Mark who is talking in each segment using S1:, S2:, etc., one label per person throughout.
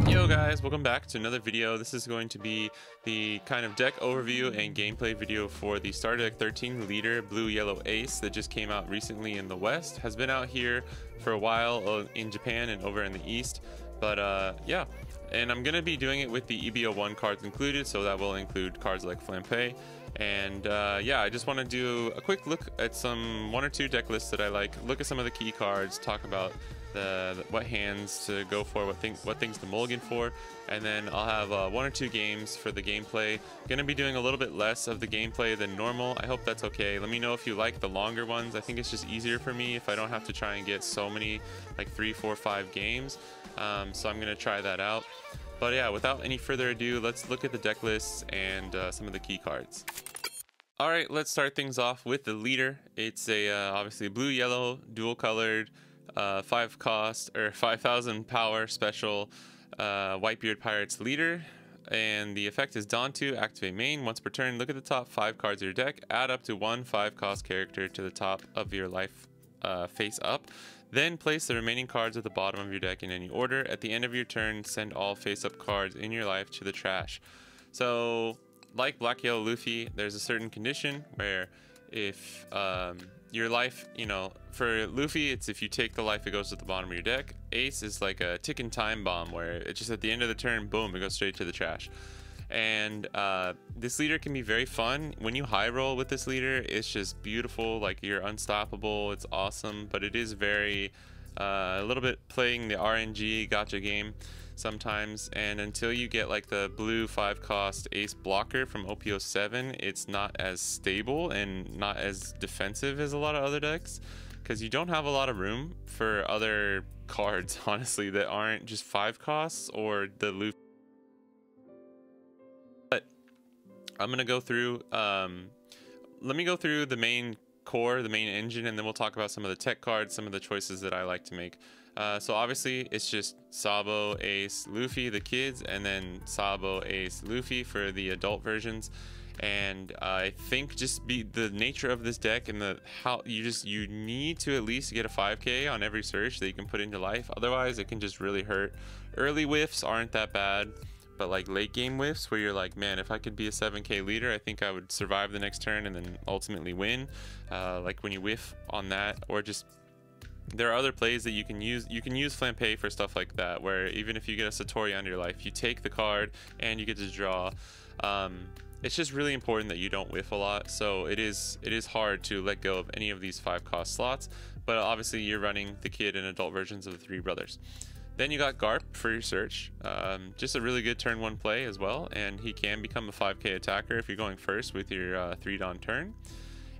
S1: Yo guys, welcome back to another video. This is going to be the kind of deck overview and gameplay video for the Starter Deck 13 Leader Blue Yellow Ace that just came out recently in the West. Has been out here for a while in Japan and over in the East, but yeah. And I'm going to be doing it with the EB01 cards included, so that will include cards like Flampe. And yeah, I just want to do a quick look at one or two deck lists that I like, look at some of the key cards, talk about what hands to go for, what things to mulligan for, and then I'll have one or two games for the gameplay. Gonna be doing a little bit less of the gameplay than normal. I hope that's okay. Let me know if you like the longer ones. I think it's just easier for me if I don't have to try and get so many, like 3, 4, 5 games. So I'm gonna try that out. But yeah, without any further ado, let's look at the deck lists and some of the key cards. Alright, let's start things off with the leader. It's a obviously blue-yellow, dual-colored, 5 cost or 5,000 power special Whitebeard Pirates leader, and the effect is Dawn 2, activate main. Once per turn, look at the top 5 cards of your deck, add up to one 5 cost character to the top of your life face up, then place the remaining cards at the bottom of your deck in any order. At the end of your turn, send all face up cards in your life to the trash. So like Black Yellow Luffy, there's a certain condition where if your life, you know, for Luffy, it's if you take the life, it goes to the bottom of your deck. Ace is like a ticking time bomb where it's just at the end of the turn, boom, it goes straight to the trash. And this leader can be very fun. When you high roll with this leader, it's just beautiful, like you're unstoppable, it's awesome, but it is very a little bit playing the RNG gotcha game sometimes, and until you get like the blue 5 cost ace blocker from OP07, it's not as stable and not as defensive as a lot of other decks, because you don't have a lot of room for other cards honestly that aren't just 5 costs or the loop. But I'm gonna go through let me go through the main core, the main engine, and then we'll talk about some of the tech cards, some of the choices that I like to make. So obviously it's just Sabo, Ace, Luffy, the kids, and then Sabo, Ace, Luffy for the adult versions. And I think just the nature of this deck and you need to at least get a 5k on every search that you can put into life. Otherwise it can just really hurt. Early whiffs aren't that bad, but like late game whiffs where you're like, man, if I could be a 7k leader, I think I would survive the next turn and then ultimately win. Like when you whiff on that, or just there are other plays that you can use. You can use Flampe for stuff like that, where even if you get a Satori on your life, you take the card and you get to draw. It's just really important that you don't whiff a lot, so it is hard to let go of any of these 5 cost slots, but obviously you're running the kid and adult versions of the 3 brothers. Then you got Garp for your search, just a really good turn 1 play as well, and he can become a 5k attacker if you're going first with your 3 Dawn turn.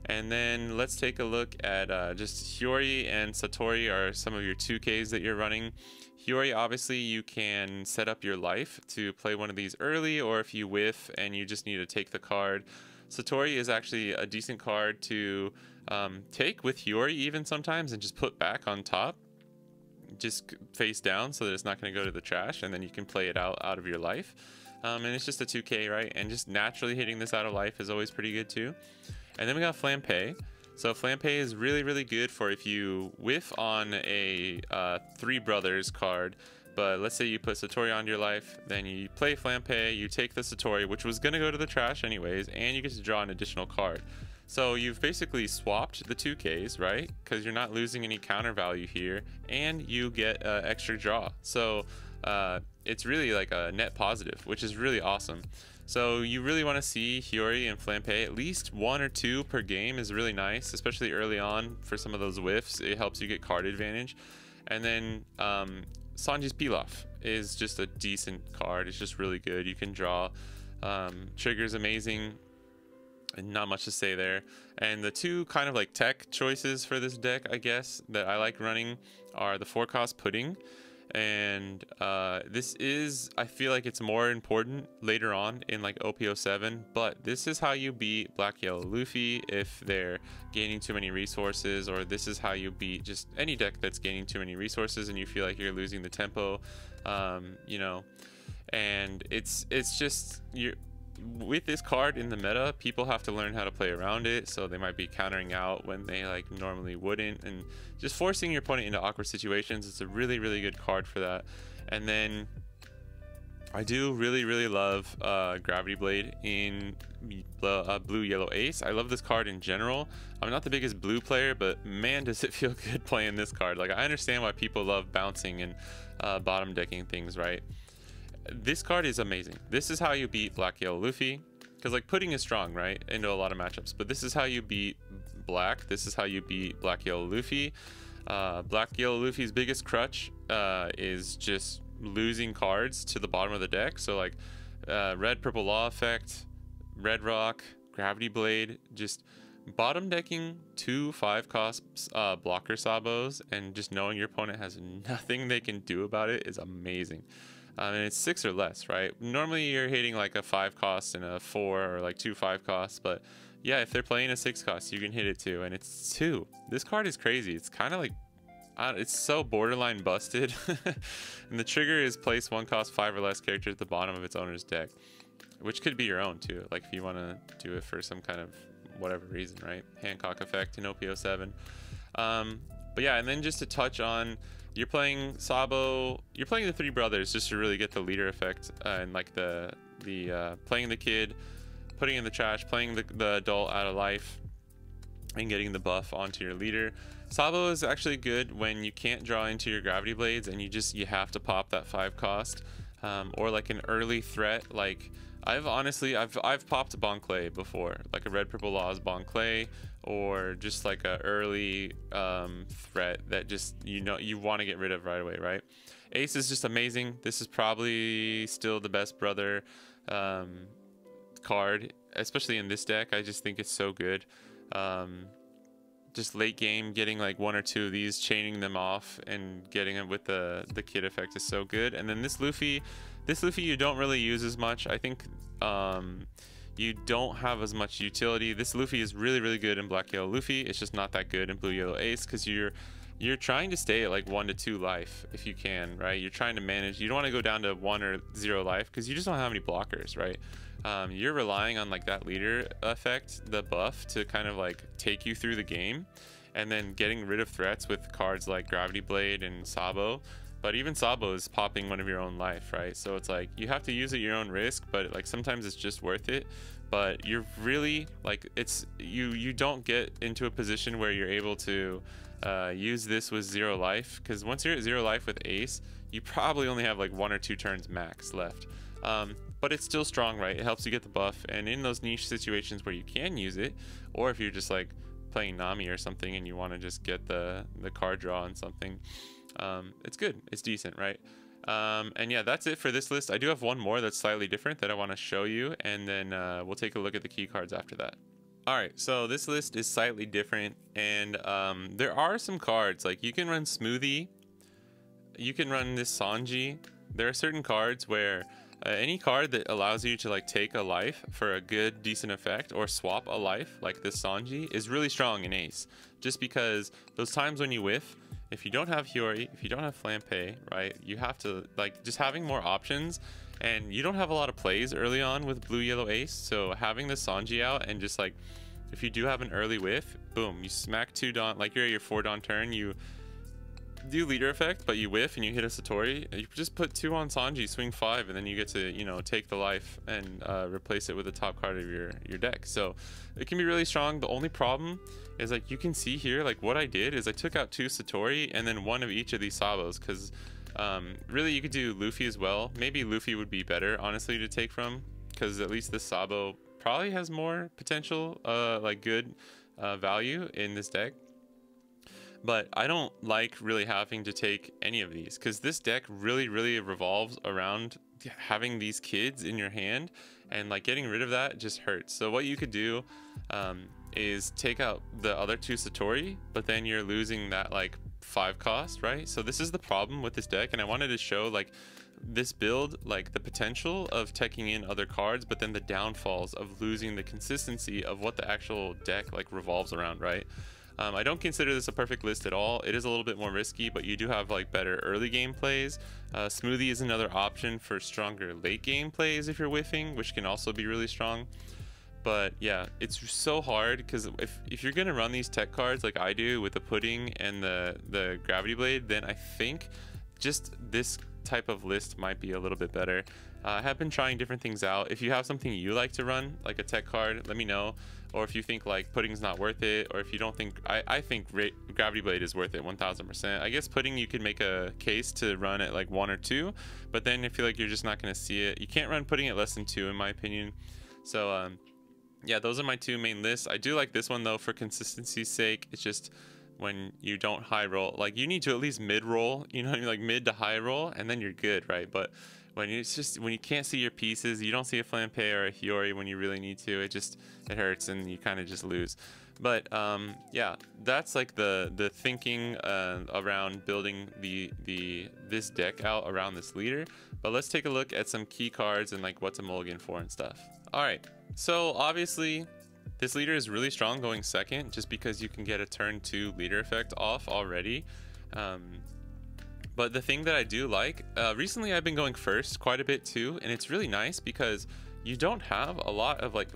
S1: And then let's take a look at just Hiyori and Satori are some of your 2Ks that you're running. Hiyori, obviously you can set up your life to play one of these early, or if you whiff and you just need to take the card. Satori is actually a decent card to take with Hiyori even sometimes and just put back on top, just face down so that it's not going to go to the trash, and then you can play it out of your life. And it's just a 2k, right? And just naturally hitting this out of life is always pretty good too. And then we got Flampe. So Flampe is really good for if you whiff on a 3 brothers card, but let's say you put Satori on your life, then you play Flampe, you take the Satori, which was gonna go to the trash anyways, and you get to draw an additional card. So you've basically swapped the 2Ks, right? Because you're not losing any counter value here, and you get extra draw. So it's really like a net positive, which is really awesome. So you really want to see Hiyori and Flampe at least 1 or 2 per game is really nice, especially early on for some of those whiffs. It helps you get card advantage. And then Sanji's Pilaf is just a decent card. It's just really good. You can draw. Trigger's amazing. And not much to say there. And the 2 kind of like tech choices for this deck, I guess, that I like running are the 4 cost Pudding. And this is, I feel like it's more important later on in like OP07, but this is how you beat Black Yellow Luffy if they're gaining too many resources, or this is how you beat just any deck that's gaining too many resources and you feel like you're losing the tempo, you know. And it's just, with this card in the meta, people have to learn how to play around it, so they might be countering out when they like normally wouldn't, and just forcing your opponent into awkward situations. It's a really good card for that. And then I do really love Gravity Blade in blue yellow ace. I love this card in general. I'm not the biggest blue player, but man, does it feel good playing this card. Like, I understand why people love bouncing and bottom decking things, right? This card is amazing. This is how you beat black yellow Luffy, because like pudding is strong, right, into a lot of matchups, but this is how you beat black. This is how you beat black yellow Luffy. Black yellow Luffy's biggest crutch is just losing cards to the bottom of the deck. So like red purple law effect, red rock, gravity blade, just bottom decking 2 5-cost blocker sabos and just knowing your opponent has nothing they can do about it is amazing. And it's 6 or less, right? Normally you're hitting like a 5-cost and a 4 or like 2 5-costs, but yeah, if they're playing a 6-cost, you can hit it too, and it's 2. This card is crazy. It's kind of like, it's so borderline busted. And the trigger is place 1-cost 5 or less character at the bottom of its owner's deck, which could be your own too, like if you want to do it for some kind of whatever reason, right? Hancock effect in OP07. But yeah, and then just to touch on, you're playing Sabo, you're playing the 3 brothers just to really get the leader effect, and like the playing the kid, putting in the trash, playing the adult out of life, and getting the buff onto your leader. Sabo is actually good when you can't draw into your gravity blades and you have to pop that 5-cost, or like an early threat. Like I've popped Bonclay before, like a red purple laws Bonclay, or just like a early threat that just you want to get rid of right away, right? Ace is just amazing. This is probably still the best brother card, especially in this deck. I just think it's so good. Just late game, getting like 1 or 2 of these, chaining them off and getting it with the kid effect is so good. And then this Luffy you don't really use as much. I think you don't have as much utility. This Luffy is really good in black yellow Luffy. It's just not that good in blue yellow ace, because you're trying to stay at like 1 to 2 life if you can, right? You're trying to manage. You don't want to go down to 1 or 0 life because you just don't have any blockers, right? You're relying on like that leader effect, the buff, to kind of like take you through the game, and then getting rid of threats with cards like Gravity Blade and Sabo. But even Sabo is popping 1 of your own life, right? So it's like you have to use at your own risk, but like sometimes it's just worth it. But you're really like, it's you don't get into a position where you're able to use this with 0 life, because once you're at 0 life with ace, you probably only have like 1 or 2 turns max left. But it's still strong, right? It helps you get the buff, and in those niche situations where you can use it, or if you're just like playing Nami or something and you want to just get the card draw on something, it's good, it's decent, right? And yeah, that's it for this list. I do have one more that's slightly different that I want to show you, and then we'll take a look at the key cards after that. All right, so this list is slightly different, and there are some cards, like you can run Smoothie, you can run this Sanji. There are certain cards where any card that allows you to like take a life for a good decent effect, or swap a life like this Sanji, is really strong in ace, just because those times when you whiff, if you don't have Hiyori, if you don't have Flampe, right, you have to like just having more options, and you don't have a lot of plays early on with blue yellow ace. So having the Sanji out, and just like if you do have an early whiff, boom, you smack 2 Dawn, like you're at your 4 Dawn turn, you do leader effect, but you whiff and you hit a Satori, you just put 2 on Sanji, swing 5, and then you get to, you know, take the life and replace it with the top card of your deck. So it can be really strong. The only problem is, like, you can see here, like what I did is I took out 2 Satori and then 1 of each of these Sabos, because really you could do Luffy as well. Maybe Luffy would be better, honestly, to take from, because at least this Sabo probably has more potential, like good value in this deck. But I don't like really having to take any of these, because this deck really revolves around having these kids in your hand, and like getting rid of that just hurts. So what you could do is take out the other 2 Satori, but then you're losing that like 5 cost, right? So this is the problem with this deck, and I wanted to show like this build, like the potential of teching in other cards, but then the downfalls of losing the consistency of what the actual deck like revolves around, right? I don't consider this a perfect list at all. It is a little bit more risky, but you do have like better early game plays. Smoothie is another option for stronger late game plays if you're whiffing, which can also be really strong. But yeah, it's so hard, because if you're gonna run these tech cards like I do with the pudding and the gravity blade, then I think just this type of list might be a little bit better. I have been trying different things out. If you have something you like to run, like a tech card, let me know. Or if you think like pudding's not worth it, or if you don't think, I think Gravity Blade is worth it 1000%. I guess pudding you could make a case to run at like 1 or 2, but then I feel like you're just not going to see it. You can't run pudding at less than 2 in my opinion. So yeah, those are my 2 main lists. I do like this one though for consistency's sake. It's just when you don't high roll, like you need to at least mid roll, you know what I mean, like mid to high roll, and then you're good, right? But when it's just when you can't see your pieces, you don't see a flampe or a Hiyori when you really need to, it hurts and you kind of just lose. But yeah, that's like the thinking around building this deck out around this leader. But let's take a look at some key cards and like what's a mulligan for and stuff. All right, so obviously this leader is really strong going second, just because you can get a turn 2 leader effect off already. But the thing that I do like, recently I've been going first quite a bit too, and it's really nice because you don't have a lot of like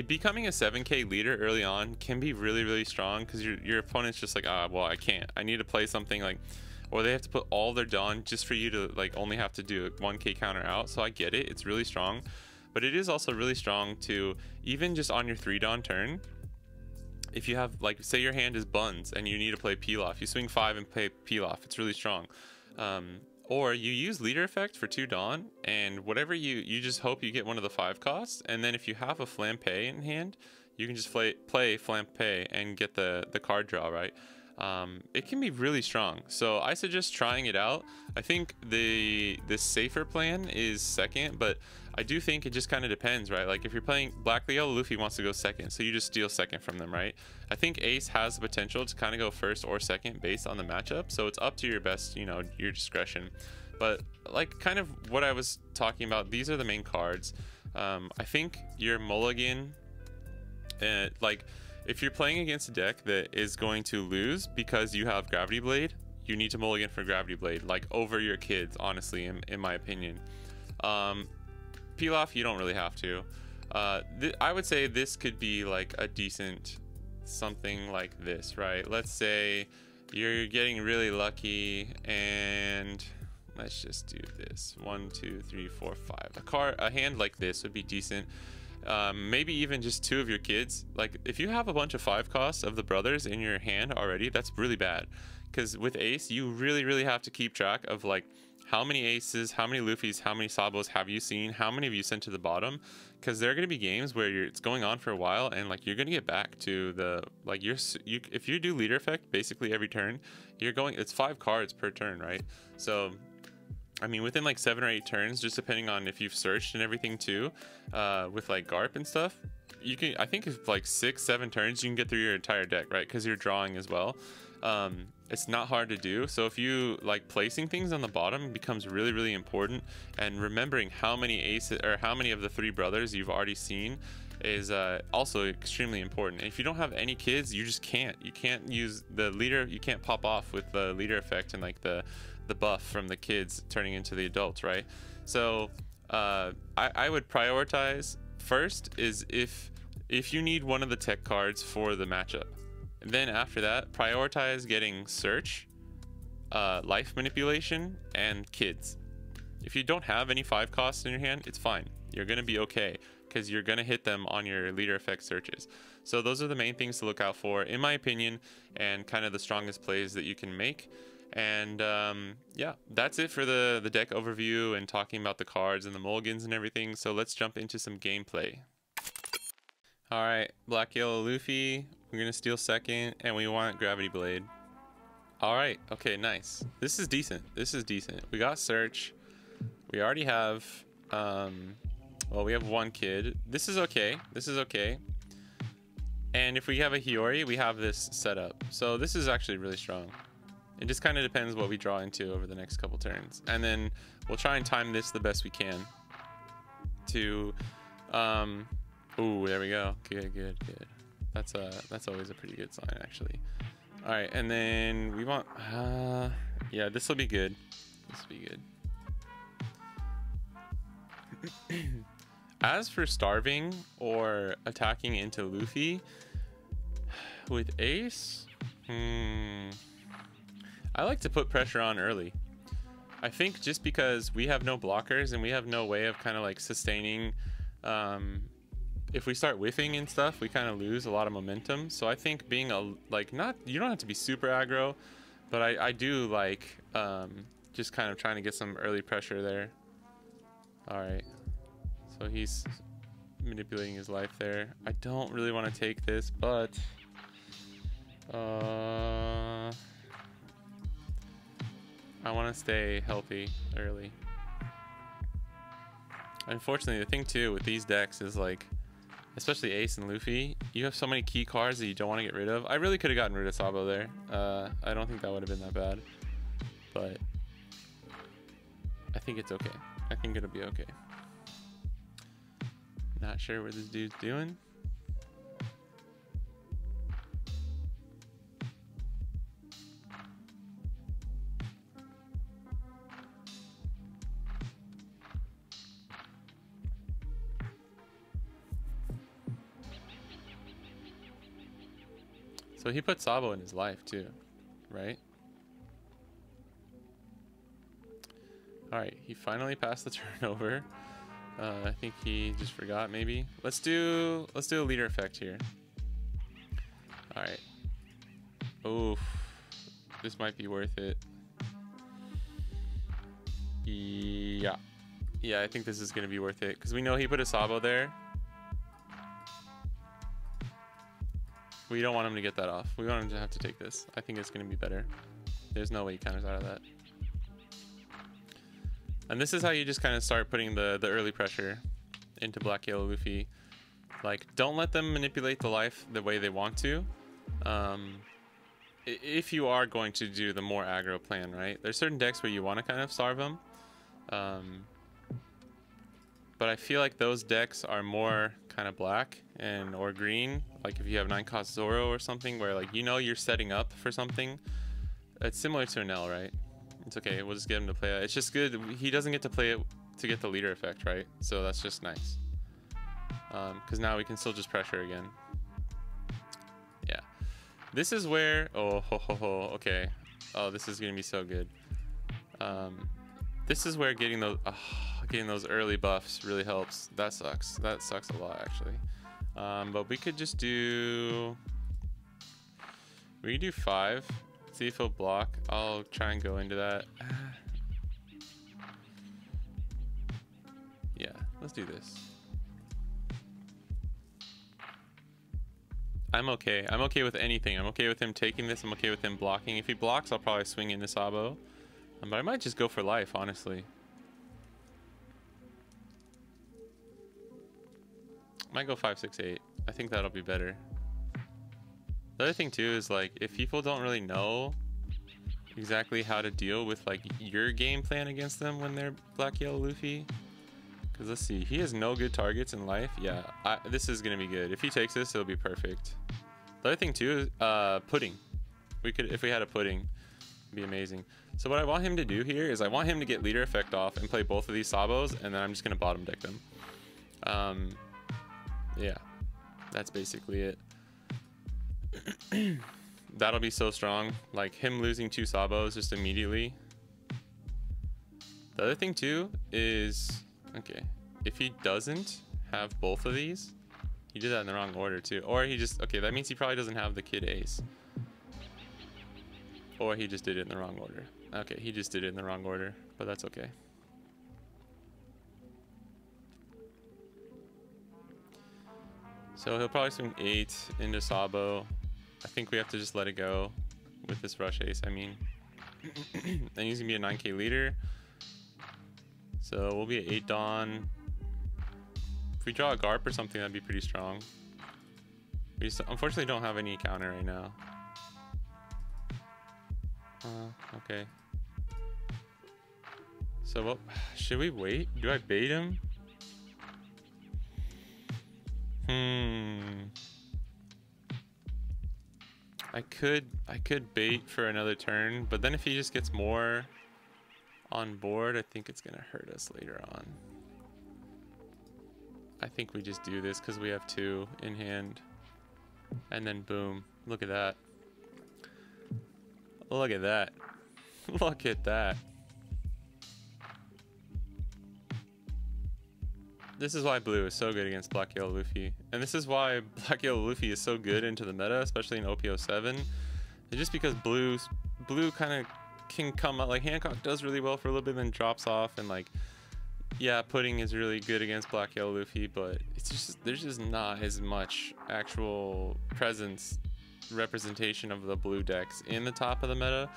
S1: becoming a 7k leader early on can be really strong, because your opponent's just like, well, I can't, I need to play something like, or they have to put all their Dawn just for you to like only have to do a 1k counter out. So I get it, it's really strong, but it is also really strong to even just on your 3 Dawn turn, if you have like, say your hand is buns and you need to play Pilaf, you swing 5 and play Pilaf, it's really strong. Or you use leader effect for 2 Dawn, and whatever you just hope you get one of the 5 costs, and then if you have a flampe in hand, you can just play flampe and get the card draw, right? It can be really strong, so I suggest trying it out. I think the safer plan is second, but I do think it just kind of depends, right? Like if you're playing Black Leo, Luffy wants to go second, so you just steal second from them, right? I think Ace has the potential to kind of go first or second based on the matchup, so it's up to your best, you know, your discretion. But like kind of what I was talking about, these are the main cards. I think your mulligan, like if you're playing against a deck that is going to lose because you have Gravity Blade, you need to mulligan for Gravity Blade, like over your kids, honestly, in my opinion. Pilaf, you don't really have to. I would say this could be like a decent something like this, right? Let's say you're getting really lucky and let's just do this. 1, 2, 3, 4, 5. A hand like this would be decent. Maybe even just 2 of your kids. Like if you have a bunch of 5 costs of the brothers in your hand already, that's really bad, because with Ace you really have to keep track of like how many aces, how many Luffys, how many Sabos have you seen, how many have you sent to the bottom, because there are going to be games where it's going on for a while and like you're going to get back to the like if you do leader effect basically every turn, it's 5 cards per turn, right? So I mean, within like 7 or 8 turns, just depending on if you've searched and everything too, with like Garp and stuff, you can, I think if like 6-7 turns, you can get through your entire deck, right? Because you're drawing as well. It's not hard to do. So if you like placing things on the bottom becomes really important, and remembering how many aces or how many of the 3 brothers you've already seen is also extremely important. And if you don't have any kids, you just can't. You can't use the leader. You can't pop off with the leader effect and like the buff from the kids turning into the adults, right? So I would prioritize first is if you need one of the tech cards for the matchup. And then after that, prioritize getting search, life manipulation, and kids. If you don't have any 5 costs in your hand, it's fine. You're gonna be okay, because you're gonna hit them on your leader effect searches. So those are the main things to look out for, in my opinion, and kind of the strongest plays that you can make. And yeah, that's it for the deck overview and talking about the cards and the mulligans and everything. So let's jump into some gameplay. All right, Black Yellow Luffy, we're gonna steal second, and we want Gravity Blade. All right, okay, nice. This is decent. This is decent. We got search. We already have well, we have 1 kid. This is okay. This is okay. And if we have a Hiyori, we have this set up. So this is actually really strong. It just kind of depends what we draw into over the next couple turns, and then we'll try and time this the best we can to ooh, there we go. Good. That's always a pretty good sign, actually. All right, and then we want yeah, this will be good. This will be good. As for starving or attacking into Luffy with Ace, I like to put pressure on early. I think just because we have no blockers and we have no way of kind of like sustaining, if we start whiffing and stuff, we kind of lose a lot of momentum. So I think being a, like, not, you don't have to be super aggro, but I do like just kind of trying to get some early pressure there. All right, so he's manipulating his life there. I don't really want to take this, but I want to stay healthy early. Unfortunately, the thing too with these decks is like, especially Ace and Luffy, you have so many key cards that you don't want to get rid of. I really could have gotten rid of Sabo there. I don't think that would have been that bad, but I think it's okay. I think it'll be okay. Not sure what this dude's doing. So he put Sabo in his life too, right? All right, he finally passed the turnover. I think he just forgot maybe. Let's do a leader effect here. All right. Oof, this might be worth it. Yeah, I think this is gonna be worth it because we know he put a Sabo there. We don't want him to get that off. We want him to have to take this. I think it's going to be better. There's no way he counters out of that. And this is how you just kind of start putting the early pressure into Black Yellow Luffy. Like, don't let them manipulate the life the way they want to. If you are going to do the more aggro plan, right? There's certain decks where you want to kind of starve them. But I feel like those decks are more kind of black and or green. Like if you have 9-cost Zoro or something where like, you know, you're setting up for something. It's similar to an L, right? It's okay. We'll just get him to play it. It's just good. He doesn't get to play it to get the leader effect, right? So that's just nice. Because now we can still just pressure again. Yeah. This is where, oh, okay. Oh, this is going to be so good. This is where getting those early buffs really helps. That sucks. That sucks a lot, actually. But we could just do... We could do 5. See if he'll block. I'll try and go into that. Yeah, let's do this. I'm okay. I'm okay with anything. I'm okay with him taking this. I'm okay with him blocking. If he blocks, I'll probably swing into Sabo. But I might just go for life, honestly. Might go 5, 6, 8. I think that'll be better. The other thing too is like, if people don't really know exactly how to deal with like your game plan against them when they're Black Yellow Luffy, because let's see, he has no good targets in life. Yeah, this is gonna be good. If he takes this, it'll be perfect. The other thing too is pudding. We could, if we had a pudding, it'd be amazing. So what I want him to do here is I want him to get leader effect off and play both of these Sabos, and then I'm just gonna bottom deck them. Yeah, that's basically it. That'll be so strong. Like him losing 2 Sabos just immediately. The other thing too is, okay, if he doesn't have both of these, he did that in the wrong order too. Or he just, okay, that means he probably doesn't have the Kid Ace. Or he just did it in the wrong order. Okay, he just did it in the wrong order, but that's okay. So he'll probably swing 8 into Sabo. I think we have to just let it go with this rush ace, I mean. And he's gonna be a 9k leader. So we'll be at 8 Dawn. If we draw a Garp or something, that'd be pretty strong. We just unfortunately don't have any counter right now. Okay. So what, should we wait? Do I bait him? I could bait for another turn, but then if he just gets more on board, I think it's gonna hurt us later on. I think we just do this because we have 2 in hand, and then boom, look at that. Look at that. Look at that. This is why blue is so good against black yellow Luffy, and this is why black yellow Luffy is so good into the meta, especially in OP07. It's just because blue kind of can come out, like Hancock does really well for a little bit, then drops off, and like, yeah, pudding is really good against black yellow Luffy, but it's just, there's just not as much actual presence representation of the blue decks in the top of the meta,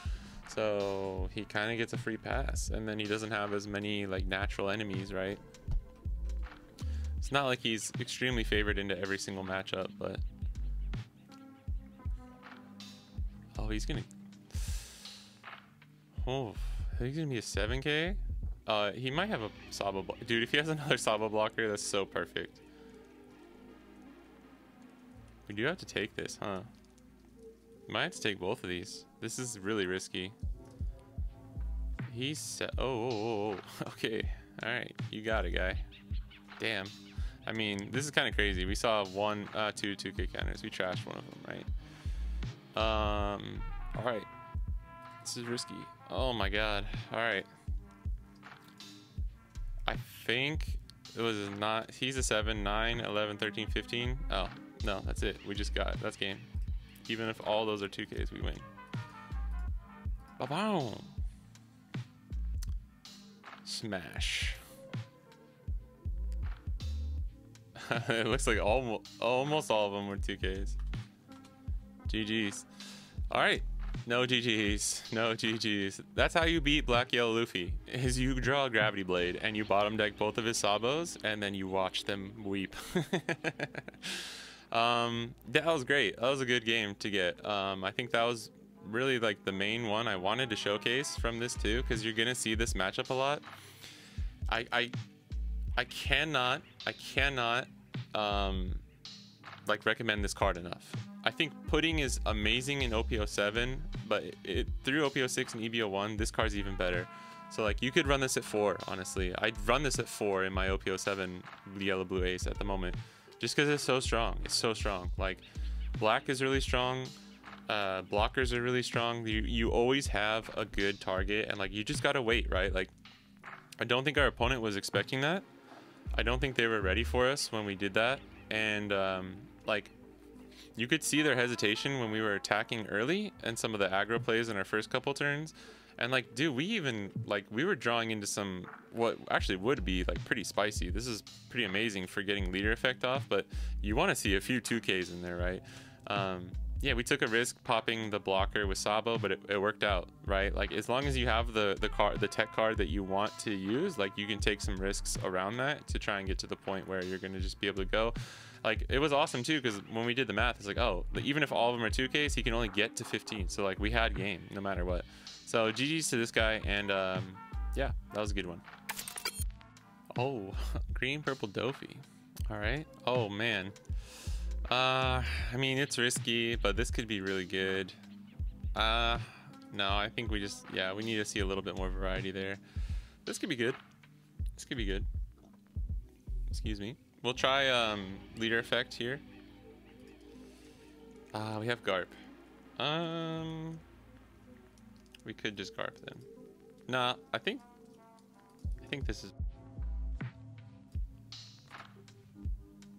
S1: so he kind of gets a free pass, and then he doesn't have as many like natural enemies, right? It's not like he's extremely favored into every single matchup, but oh, he's gonna be a 7k. He might have a Sabo dude. If he has another Sabo blocker, that's so perfect. We do have to take this, huh? Might have to take both of these. This is really risky. He's oh, okay, all right, you got it, guy. Damn. I mean, this is kind of crazy. We saw two 2k counters. We trashed one of them, right? All right. This is risky. Oh my god. All right. I think it was not. He's a 7, 9, 11, 13, 15. Oh no, that's it. We just got. That's game. Even if all those are 2Ks, we win. Ba-boom. Smash. It looks like almost all of them were 2Ks. GG's. All right. No GG's. No GG's. That's how you beat Black Yellow Luffy. Is you draw a Gravity Blade and you bottom deck both of his Sabos and then you watch them weep. That was great. That was a good game to get. I think that was really like the main one I wanted to showcase from this too, because you're gonna see this matchup a lot. I cannot like recommend this card enough. I think Pudding is amazing in OP07, but through OP06 and EB01, this card's even better. So like you could run this at 4, honestly. I'd run this at 4 in my OP07 yellow blue ace at the moment, just because it's so strong. It's so strong. Like black is really strong. Blockers are really strong. You always have a good target, and like you just gotta wait, right? Like I don't think our opponent was expecting that. I don't think they were ready for us when we did that, and like you could see their hesitation when we were attacking early and some of the aggro plays in our first couple turns. And like, dude, we were drawing into some what actually would be like pretty spicy. This is pretty amazing for getting leader effect off, but you want to see a few 2Ks in there, right? Yeah, we took a risk popping the blocker with Sabo, but it worked out, right? Like as long as you have the tech card that you want to use, like you can take some risks around that to try and get to the point where you're gonna just be able to go. Like it was awesome too, because when we did the math, it's like, oh, even if all of them are 2Ks, he can only get to 15. So like we had game no matter what. So GG's to this guy, and yeah, that was a good one. Oh, green purple Doffy. All right. Oh man. I mean, it's risky, but this could be really good. No, I think we need to see a little bit more variety there. This could be good. This could be good. Excuse me. We'll try leader effect here. We have Garp. We could just Garp then. Nah, I think this is.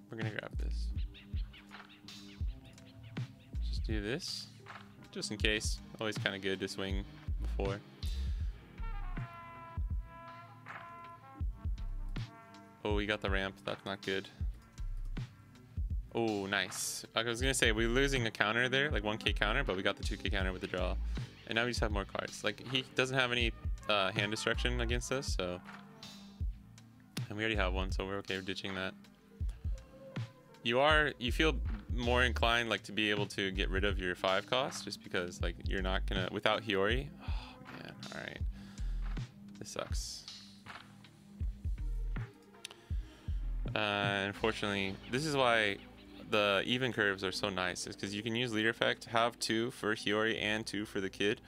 S1: We're gonna grab this. Just do this, just in case. Always kind of good to swing before. Oh, we got the ramp. That's not good. Oh, nice. I was gonna say we're losing a counter there, like 1K counter, but we got the 2K counter with the draw, and now we just have more cards. Like he doesn't have any hand destruction against us, so, and we already have one, so we're okay with ditching that. You feel more inclined like to be able to get rid of your 5 cost, just because like you're not gonna without Hiyori. Oh man, all right, this sucks. Unfortunately, this is why the even curves are so nice, is because you can use leader effect, have 2 for Hiyori and 2 for the kid.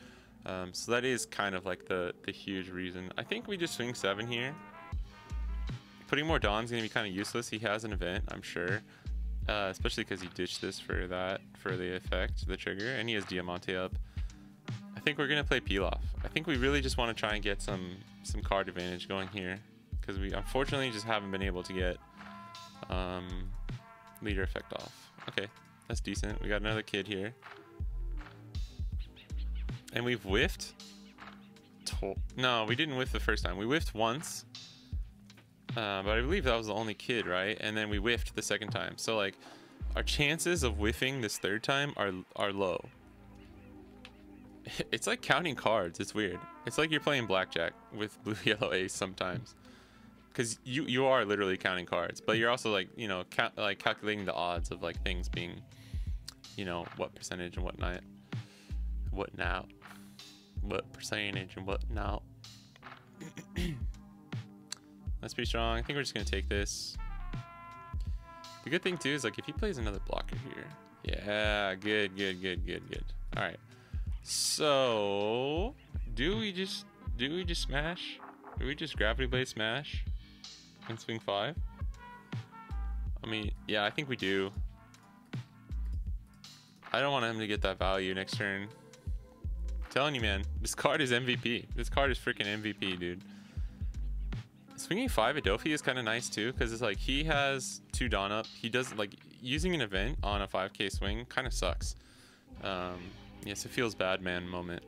S1: So that is kind of like the huge reason. I think we just swing 7 here. Putting more Dawn's gonna be kind of useless. He has an event, I'm sure, especially because he ditched this for the effect, the trigger, and he has Diamante up. I think we're gonna play Pilaf. I think we really just want to try and get some card advantage going here, because we unfortunately just haven't been able to get leader effect off. Okay, that's decent. We got another kid here. And we've whiffed. No, we didn't whiff the first time. We whiffed once. But I believe that was the only kid, right? And then we whiffed the second time. So like our chances of whiffing this third time are low. It's like counting cards. It's weird. It's like you're playing blackjack with blue, yellow, ace sometimes. Because you are literally counting cards, but you're also like, you know, calculating the odds of like things being, you know, what percentage and what not. What now? What percentage and what now? That's pretty strong. I think we're just gonna take this. The good thing too is like if he plays another blocker here. Yeah, good. All right. So do we just smash? Do we just gravity blade smash and swing 5? I mean, yeah, I think we do. I don't want him to get that value next turn. I'm telling you, man, this card is MVP. This card is freaking MVP, dude. Swinging 5 at DOFFY is kind of nice too, because it's like he has 2 Dawn up. He does like using an event on a 5k swing kind of sucks. Yes, it feels bad, man moment.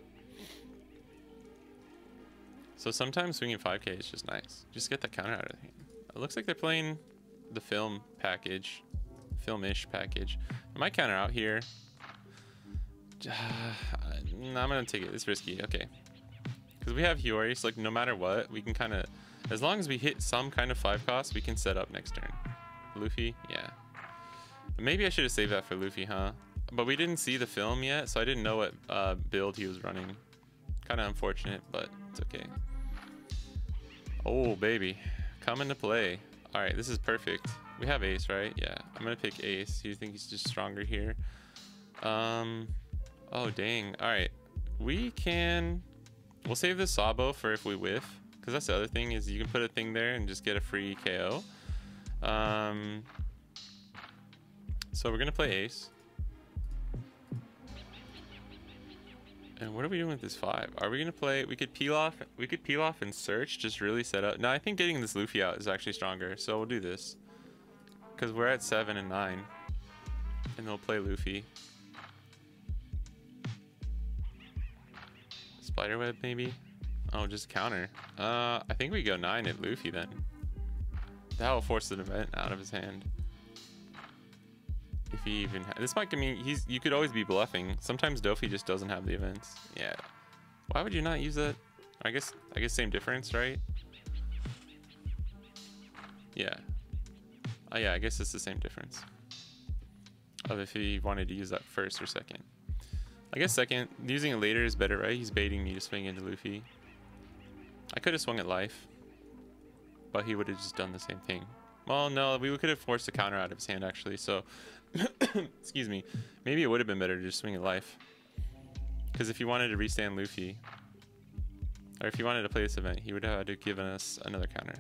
S1: So sometimes swinging 5k is just nice. Just get the counter out of the hand. It looks like they're playing the film package, film-ish package. I might counter out here. No, I'm gonna take it. It's risky. Okay, because we have Hiyori, so like no matter what, we can kind of, as long as we hit some kind of 5 cost, we can set up next turn. Luffy, yeah. Maybe I should have saved that for Luffy, huh? But we didn't see the film yet, so I didn't know what build he was running. Kind of unfortunate, but it's okay. Oh, baby. Come into play. All right, this is perfect. We have ace, right? Yeah, I'm going to pick ace. You think he's just stronger here? Oh, dang. All right. We'll save the Sabo for if we whiff, because that's the other thing is you can put a thing there and just get a free KO. So we're going to play ace. And what are we doing with this 5? Are we gonna play? We could peel off and search, just really set up. No, I think getting this Luffy out is actually stronger. So we'll do this, because we're at 7 and 9, and they'll play Luffy. Spiderweb maybe? Oh, just counter. I think we go 9 at Luffy then. That will force the event out of his hand. If he even this might mean you could always be bluffing. Sometimes DOFFY just doesn't have the events. Yeah. Why would you not use that? I guess same difference, right? Yeah. Oh yeah, I guess it's the same difference of if he wanted to use that first or second. I guess second. Using it later is better, right? He's baiting me to swing into Luffy. I could have swung at life, but he would have just done the same thing. Well, no, we could have forced a counter out of his hand actually, so excuse me. Maybe it would have been better to just swing at life. Because if he wanted to restand Luffy, or if he wanted to play this event, he would have had to give us another counter.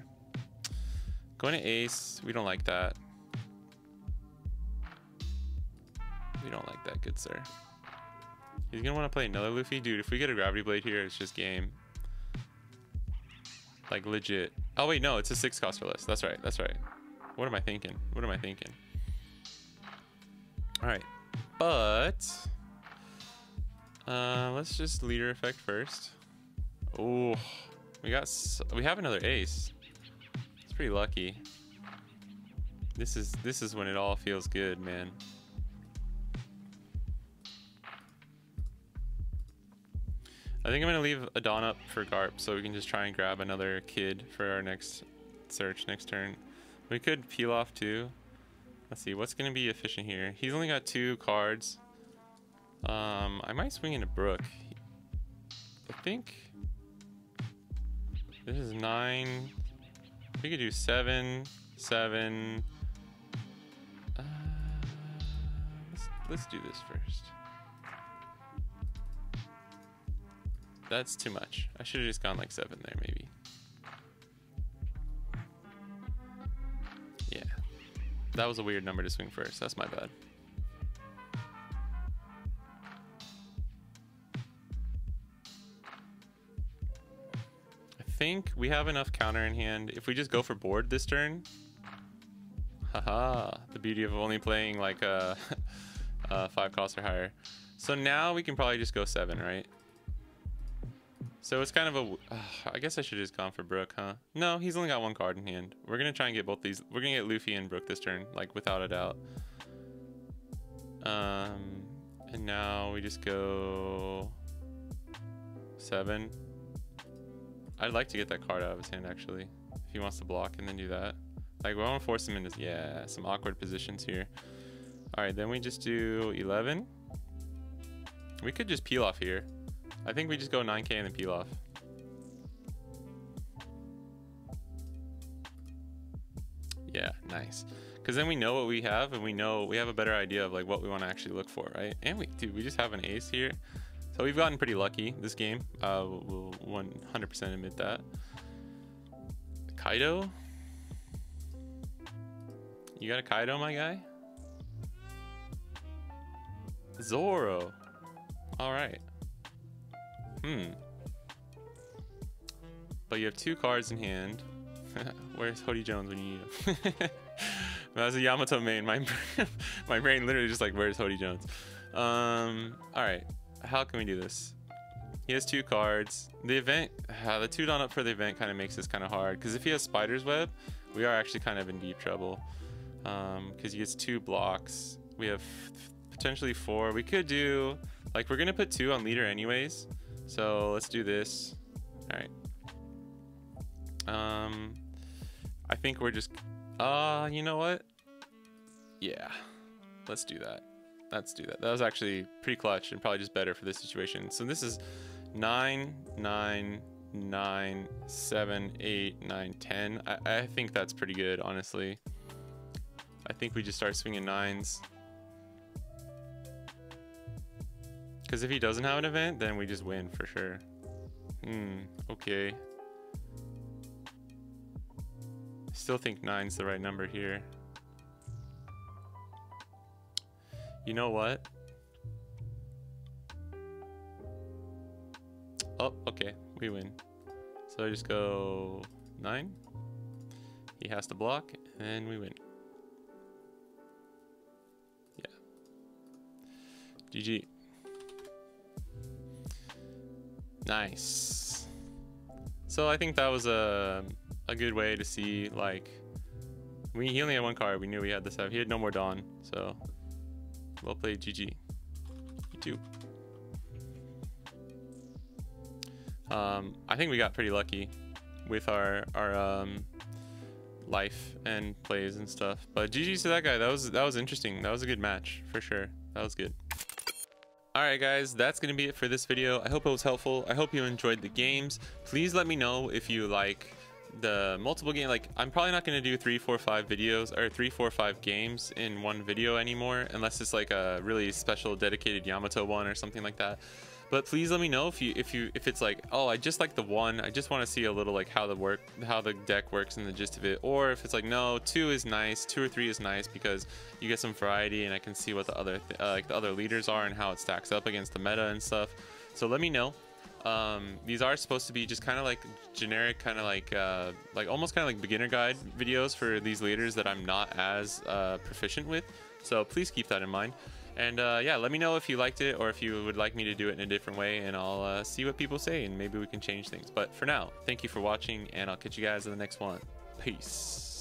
S1: Going to ace, we don't like that. We don't like that, good sir. He's gonna want to play another Luffy? Dude, if we get a gravity blade here, it's just game. Like legit. Oh wait, no, it's a 6 cost or less. That's right, that's right. What am I thinking? What am I thinking? Alright, but let's just leader effect first. Oh, we have another ace. It's pretty lucky. This is when it all feels good, man. I think I'm gonna leave a Dawn up for Garp so we can just try and grab another kid for our next search next turn. We could peel off too. Let's see what's gonna be efficient here. He's only got 2 cards. I might swing into Brook. I think this is 9. We could do 7, 7. Let's do this first. That's too much. I should have just gone like 7 there, maybe. Yeah. That was a weird number to swing first. That's my bad. I think we have enough counter in hand. If we just go for board this turn, haha, the beauty of only playing like 5 cost or higher. So now we can probably just go 7, right? So it's kind of a, I guess I should have just gone for Brook, huh? No, he's only got 1 card in hand. We're gonna try and get both these. We're gonna get Luffy and Brook this turn, like without a doubt. And now we just go 7. I'd like to get that card out of his hand actually, if he wants to block and then do that. Like we want to force him into, yeah, some awkward positions here. All right, then we just do 11. We could just peel off here. I think we just go 9k and then peel off. Yeah, nice. Because then we know what we have, and we know we have a better idea of like what we want to actually look for, right? And we just have an ace here. So we've gotten pretty lucky this game. We'll 100% admit that. Kaido? You got a Kaido, my guy? Zoro. All right. But you have 2 cards in hand. Where's Hody Jones when you need him? When I was a Yamato main, my brain literally just like, where's Hody Jones? All right. How can we do this? He has 2 cards. The event, the 2 down up for the event kind of makes this kind of hard. Because if he has Spider's Web, we are actually kind of in deep trouble. Because he gets 2 blocks. We have potentially 4. We could do, like, we're going to put 2 on leader anyways. So let's do this. All right. I think we're just, you know what? Yeah, let's do that. Let's do that. That was actually pretty clutch and probably just better for this situation. So this is 9, 9, 9, 7, 8, 9, 10. I think that's pretty good, honestly. I think we just start swinging 9s. Because if he doesn't have an event, then we just win for sure. Okay. Still think 9's the right number here. You know what? Oh, okay, we win. So I just go 9. He has to block, and we win. Yeah. GG. Nice. So I think that was a good way to see, like, he only had 1 card. We knew we had this have. He had no more Dawn, so well played, GG. You too. I think we got pretty lucky with our life and plays and stuff. But GG to that guy. That was interesting. That was a good match for sure. That was good. Alright guys, that's going to be it for this video. I hope it was helpful. I hope you enjoyed the games. Please let me know if you like the multiple game. Like, I'm probably not going to do 3, 4, 5 videos or 3, 4, 5 games in one video anymore, unless it's like a really special dedicated Yamato one or something like that. But please let me know if it's like, oh, I just like the one, I just want to see a little like how the deck works and the gist of it, or if it's like, no, 2 is nice, 2 or 3 is nice because you get some variety and I can see what the other like the other leaders are and how it stacks up against the meta and stuff. So let me know. These are supposed to be just kind of like generic, kind of like almost kind of like beginner guide videos for these leaders that I'm not as proficient with. So please keep that in mind. And yeah, let me know if you liked it or if you would like me to do it in a different way, and I'll see what people say and maybe we can change things. But for now, thank you for watching, and I'll catch you guys in the next one. Peace.